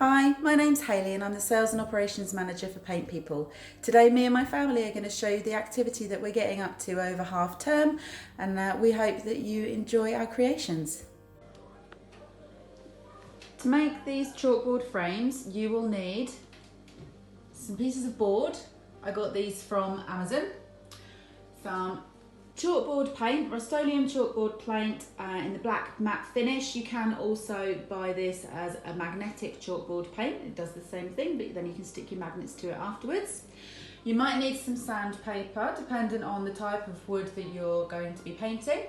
Hi, my name's Hayley and I'm the Sales and Operations Manager for Paint People. Today me and my family are going to show you the activity that we're getting up to over half term, and we hope that you enjoy our creations. To make these chalkboard frames you will need some pieces of board. I got these from Amazon. Some chalkboard paint, Rust-Oleum Chalkboard paint in the black matte finish. You can also buy this as a magnetic chalkboard paint. It does the same thing, but then you can stick your magnets to it afterwards. You might need some sandpaper, depending on the type of wood that you're going to be painting.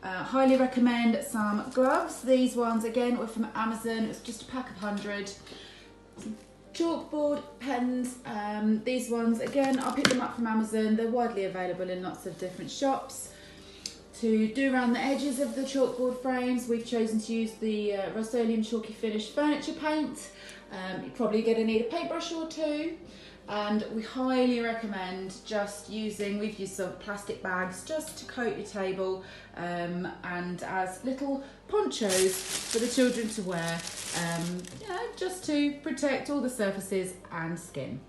Highly recommend some gloves. These ones again were from Amazon. It was just a pack of 100. Chalkboard pens, these ones again I picked them up from Amazon. They're widely available in lots of different shops. To do around the edges of the chalkboard frames, we've chosen to use the Rust-Oleum Chalky Finish furniture paint. You're probably going to need a paintbrush or two, and we highly recommend just using, we've used some plastic bags just to coat your table and as little ponchos for the children to wear, just to protect all the surfaces and skin.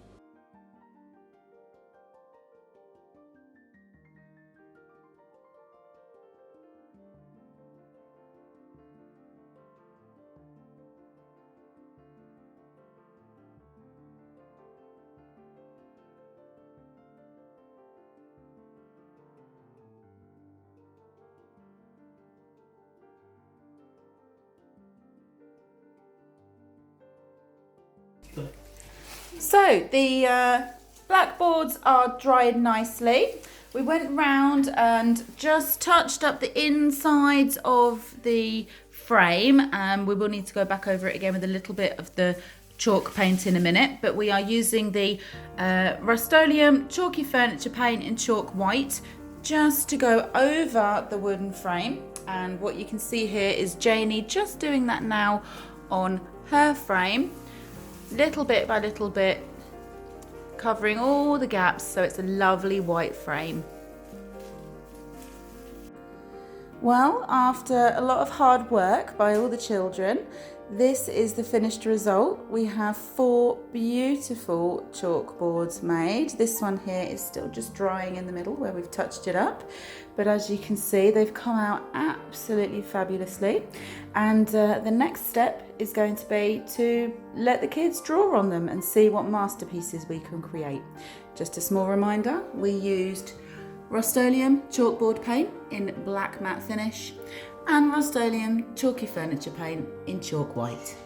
So the blackboards are dried nicely. We went round and just touched up the insides of the frame. We will need to go back over it again with a little bit of the chalk paint in a minute, but we are using the Rust-Oleum Chalky Furniture Paint in chalk white just to go over the wooden frame. And what you can see here is Janie just doing that now on her frame, little bit by little bit, covering all the gaps so it's a lovely white frame. Well, after a lot of hard work by all the children, this is the finished result. We have 4 beautiful chalkboards made. This one here is still just drying in the middle where we've touched it up, but as you can see they've come out absolutely fabulously, and the next step is going to be to let the kids draw on them and see what masterpieces we can create. Just a small reminder, we used Rust-Oleum Chalkboard paint in black matte finish and Rust-Oleum Chalky Furniture paint in chalk white.